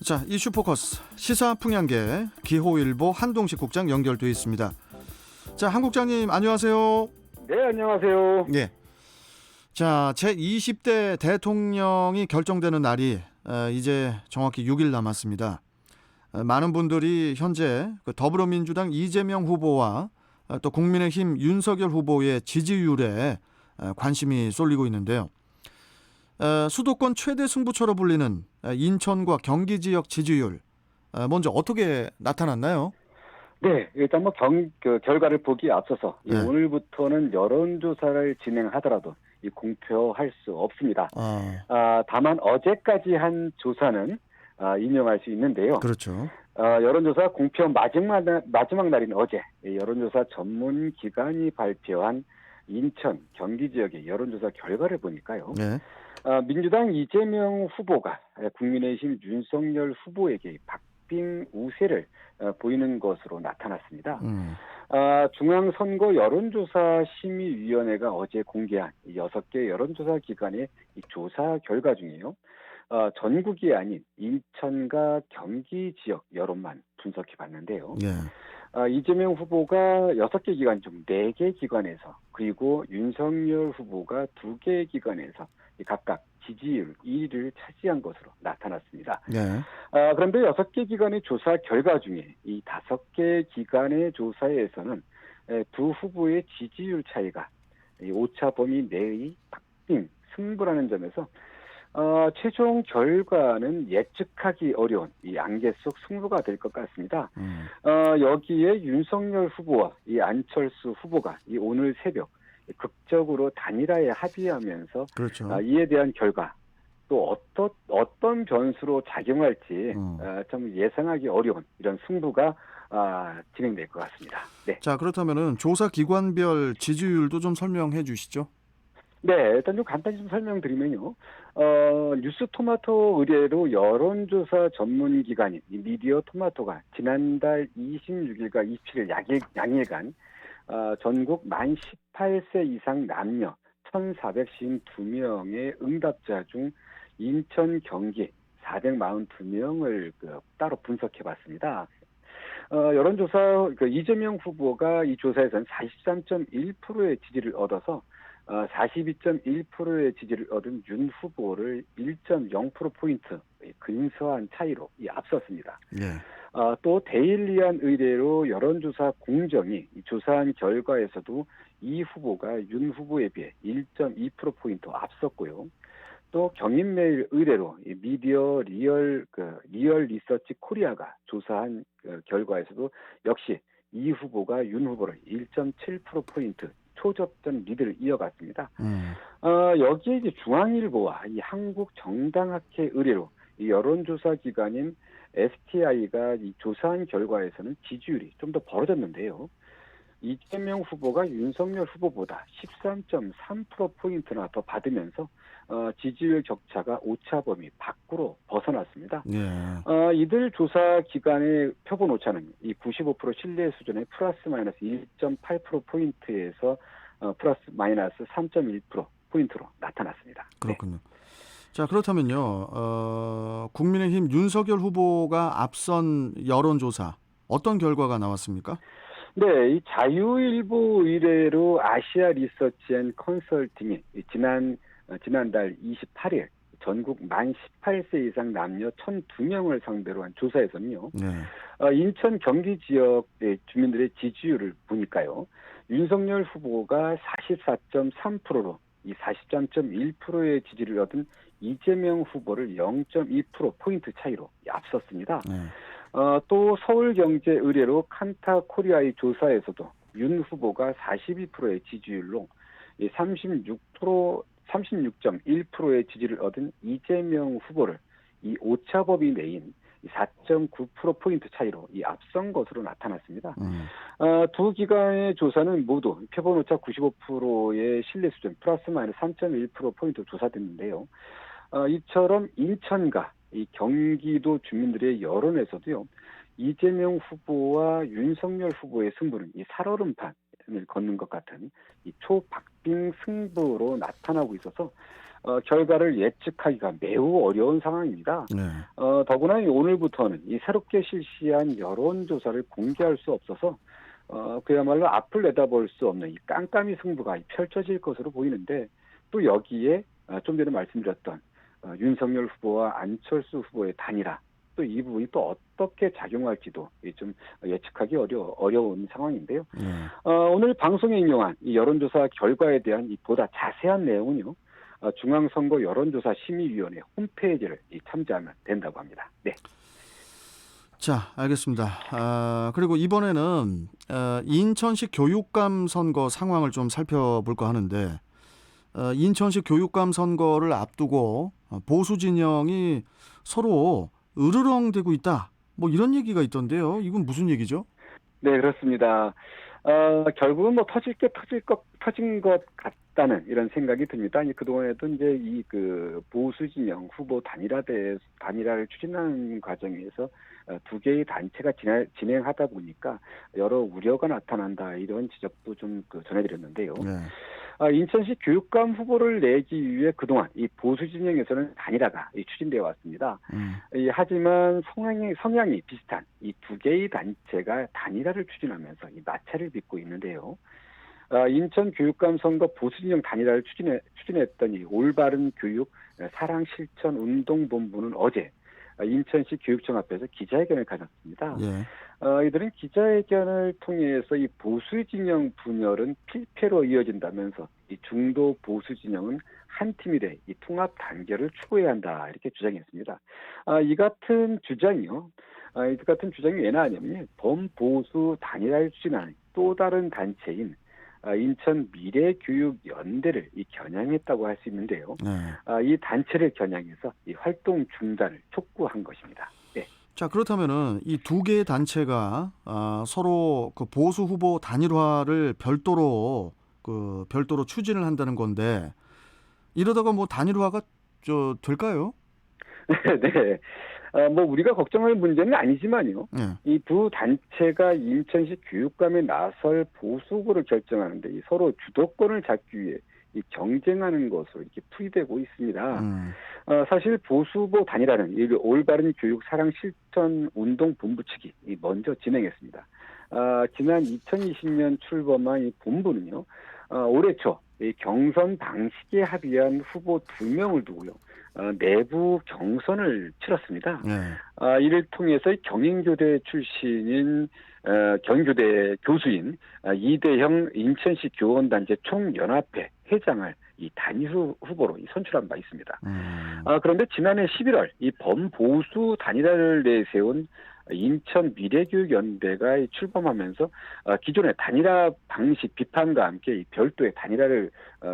자, 이슈 포커스 시사 풍향계 기호일보 한동식 국장 연결돼 있습니다. 자, 한 국장님 안녕하세요. 네, 안녕하세요. 예. 자, 제 20대 대통령이 결정되는 날이 이제 정확히 6일 남았습니다. 많은 분들이 현재 더불어민주당 이재명 후보와 또 국민의힘 윤석열 후보의 지지율에 관심이 쏠리고 있는데요. 수도권 최대 승부처로 불리는 인천과 경기 지역 지지율 먼저 어떻게 나타났나요? 네, 일단 결과를 보기에 앞서서 네. 오늘부터는 여론조사를 진행하더라도 공표할 수 없습니다. 다만 어제까지 한 조사는 인용할 수 있는데요. 그렇죠. 여론조사 공표 마지막 날인 어제 여론조사 전문 기관이 발표한 인천, 경기 지역의 여론조사 결과를 보니까요. 네. 민주당 이재명 후보가 국민의힘 윤석열 후보에게 박빙 우세를 보이는 것으로 나타났습니다. 중앙선거 여론조사 심의위원회가 어제 공개한 6개 여론조사 기관의 이 조사 결과 중에요. 전국이 아닌 인천과 경기 지역 여론만 분석해 봤는데요. 예. 이재명 후보가 6개 기관 중 4개 기관에서 그리고 윤석열 후보가 2개 기관에서 각각 지지율 2위를 차지한 것으로 나타났습니다. 네. 그런데 6개 기관의 조사 결과 중에 이 5개 기관의 조사에서는 두 후보의 지지율 차이가 오차 범위 내의 박빙 승부라는 점에서 최종 결과는 예측하기 어려운 이 안개 속 승부가 될 것 같습니다. 여기에 윤석열 후보와 이 안철수 후보가 이 오늘 새벽 극적으로 단일화에 합의하면서 그렇죠. 이에 대한 결과 또 어떤 변수로 작용할지 좀 예상하기 어려운 이런 승부가 진행될 것 같습니다. 네. 자, 그렇다면은 조사 기관별 지지율도 좀 설명해 주시죠. 네, 일단 좀 간단히 좀 설명드리면요. 뉴스토마토 의뢰로 여론조사 전문기관인 미디어 토마토가 지난달 26일과 27일 양일간 전국 만 18세 이상 남녀 1,452명의 응답자 중 인천, 경기 442명을 따로 분석해봤습니다. 여론조사 이재명 후보가 이 조사에서는 43.1%의 지지를 얻어서 42.1%의 지지를 얻은 윤 후보를 1.0%포인트 근소한 차이로 앞섰습니다. 예. 또 데일리안 의뢰로 여론조사 공정이 조사한 결과에서도 이 후보가 윤 후보에 비해 1.2%포인트 앞섰고요. 또 경인메일 의뢰로 미디어 리얼 리서치 코리아가 조사한 결과에서도 역시 이 후보가 윤 후보를 1.7%포인트 초접전 리드를 이어갔습니다. 여기에 이제 중앙일보와 이 한국정당학회 의뢰로 이 여론조사 기관인 STI가 이 조사한 결과에서는 지지율이 좀 더 벌어졌는데요. 이재명 후보가 윤석열 후보보다 13.3%포인트나 더 받으면서 지지율 격차가 오차범위 밖으로 벗어났습니다. 예. 이들 조사 기관의 표본 오차는 이 95% 신뢰 수준의 플러스 마이너스 1.8%포인트에서 플러스 마이너스 3.1%포인트로 나타났습니다. 그렇군요. 네. 자, 그렇다면요. 국민의힘 윤석열 후보가 앞선 여론조사 어떤 결과가 나왔습니까? 네, 이 자유일보 의뢰로 아시아 리서치 앤 컨설팅이 지난달 28일 전국 만 18세 이상 남녀 1,002명을 상대로 한 조사에서는요. 네. 인천 경기 지역의 주민들의 지지율을 보니까요. 윤석열 후보가 44.3%로 이 43.1%의 지지를 얻은 이재명 후보를 0.2%포인트 차이로 앞섰습니다. 네. 또 서울경제 의뢰로 칸타코리아의 조사에서도 윤 후보가 42%의 지지율로 36.1%의 지지를 얻은 이재명 후보를 이 오차범위 내인 4.9%포인트 차이로 앞선 것으로 나타났습니다. 두 기관의 조사는 모두 표본 오차 95%의 신뢰 수준 플러스 마이너스 3.1%포인트 조사됐는데요. 이처럼 인천과 이 경기도 주민들의 여론에서도요. 이재명 후보와 윤석열 후보의 승부는 이 살얼음판 판을 걷는 것 같은 이 초박빙 승부로 나타나고 있어서 결과를 예측하기가 매우 어려운 상황입니다. 네. 더구나 오늘부터는 이 새롭게 실시한 여론조사를 공개할 수 없어서 그야말로 앞을 내다볼 수 없는 이 깜깜이 승부가 펼쳐질 것으로 보이는데, 또 여기에 좀 전에 말씀드렸던 윤석열 후보와 안철수 후보의 단일화, 또 이 부분이 또 어떻게 작용할지도 좀 예측하기 어려운 상황인데요. 네. 오늘 방송에 인용한 이 여론조사 결과에 대한 이 보다 자세한 내용은요, 중앙선거 여론조사 심의위원회 홈페이지를 참조하면 된다고 합니다. 네. 자, 알겠습니다. 그리고 이번에는 인천시 교육감 선거 상황을 좀 살펴볼까 하는데, 인천시 교육감 선거를 앞두고 보수 진영이 서로 으르렁대고 있다, 뭐 이런 얘기가 있던데요. 이건 무슨 얘기죠? 네, 그렇습니다. 결국은 뭐 터진 것 같다는 이런 생각이 듭니다. 그동안에도 이제 보수 진영 후보 단일화를 추진하는 과정에서 두 개의 단체가 진행하다 보니까 여러 우려가 나타난다, 이런 지적도 좀 전해드렸는데요. 네. 인천시 교육감 후보를 내기 위해 그동안 이 보수 진영에서는 단일화가 추진되어 왔습니다. 하지만 성향이 비슷한 이 두 개의 단체가 단일화를 추진하면서 이 마찰을 빚고 있는데요. 인천 교육감 선거 보수 진영 단일화를 추진했던 이 올바른 교육 사랑 실천 운동본부는 어제 인천시 교육청 앞에서 기자회견을 가졌습니다. 예. 이들은 기자회견을 통해서 이 보수 진영 분열은 필패로 이어진다면서 이 중도 보수 진영은 한 팀이 돼 이 통합 단결을 추구해야 한다, 이렇게 주장했습니다. 이 같은 주장이 왜 나왔냐면요, 범보수 단일화를 추진하는 또 다른 단체인 인천 미래교육연대를 겨냥했다고 할 수 있는데요. 네. 이 단체를 겨냥해서 이 활동 중단을 촉구한 것입니다. 네. 자, 그렇다면은 이 두 개의 단체가 서로 그 보수 후보 단일화를 별도로 추진을 한다는 건데, 이러다가 뭐 단일화가 될까요? 네. 뭐 우리가 걱정할 문제는 아니지만요. 네. 이 두 단체가 인천시 교육감에 나설 보수 후보를 결정하는데 서로 주도권을 잡기 위해 경쟁하는 것으로 이렇게 풀이되고 있습니다. 사실 보수 후보 단일화는 이 올바른 교육 사랑 실천 운동 본부 측이 먼저 진행했습니다. 지난 2020년 출범한 이 본부는요, 올해 초 경선 방식에 합의한 후보 2명을 두고요, 내부 경선을 치렀습니다. 네. 이를 통해서 경인교대 출신인 경인교대 교수인 이대형 인천시 교원단체 총연합회 회장을 이 단일 후보로 선출한 바 있습니다. 그런데 지난해 11월 이 범보수 단일화를 내세운 인천 미래교육연대가 출범하면서 기존의 단일화 방식 비판과 함께 이 별도의 단일화를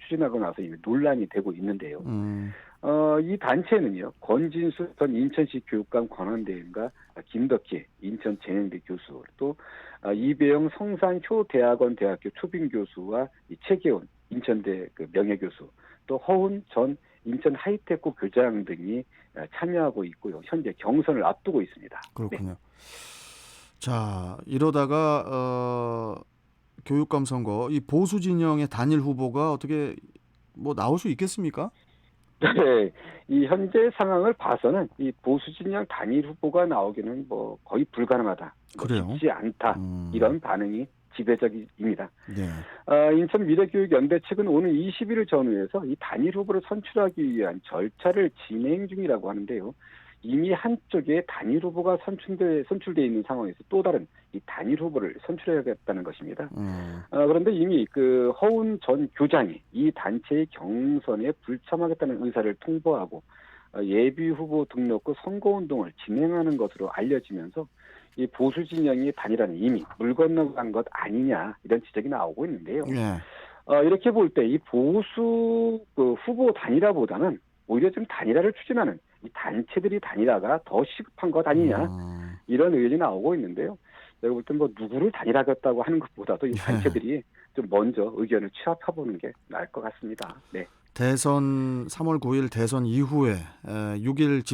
추진하고 나서 논란이 되고 있는데요. 이 단체는요, 권진수 전 인천시 교육감 권한대행과 김덕희 인천재능대 교수, 또 이배영 성산효대학원 대학교 초빙 교수와 최계훈 인천대 명예교수, 또 허훈 전 인천 하이테크 교장 등이 참여하고 있고요. 현재 경선을 앞두고 있습니다. 그렇군요. 네. 자, 이러다가 교육감 선거 이 보수 진영의 단일 후보가 어떻게 뭐 나올 수 있겠습니까? 네, 이 현재 상황을 봐서는 이 보수 진영 단일 후보가 나오기는 뭐 거의 불가능하다, 그래요? 쉽지 않다, 이런 반응이 지배적입니다. 네. 인천 미래교육연대 측은 오늘 20일을 전후해서 이 단일 후보를 선출하기 위한 절차를 진행 중이라고 하는데요. 이미 한쪽에 단일 후보가 선출돼 있는 상황에서 또 다른 이 단일 후보를 선출해야겠다는 것입니다. 그런데 이미 허훈 전 교장이 이 단체의 경선에 불참하겠다는 의사를 통보하고 예비 후보 등록 후 선거운동을 진행하는 것으로 알려지면서 이 보수 진영이 단일화는 이미 물 건너간 것 아니냐, 이런 지적이 나오고 있는데요. 네. 이렇게 볼 때 이 보수 후보 단일화보다는 오히려 좀 단일화를 추진하는 이 단체들이 단일화가 더 시급한 것 아니냐, 이런 의견이 나오고 있는데요. 내가 볼 땐 뭐 누구를 단일화하겠다고 하는 것보다도 이 단체들이 좀 먼저 의견을 취합해보는 게 나을 것 같습니다. 네. 대선 3월 9일 대선 이후에 6일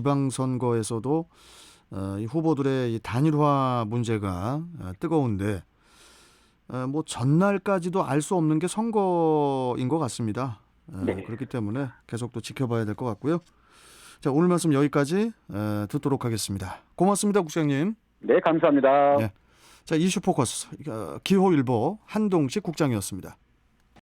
뭐 전날까지도 알 수 없는 게 선거인 것 같습니다. 네. 그렇기 때문에 계속 또 지켜봐야 될 것 같고요. 자, 오늘 말씀 여기까지 듣도록 하겠습니다. 고맙습니다, 국장님. 네, 감사합니다. 네. 자, 이슈 포커스 기호일보 한동식 국장이었습니다.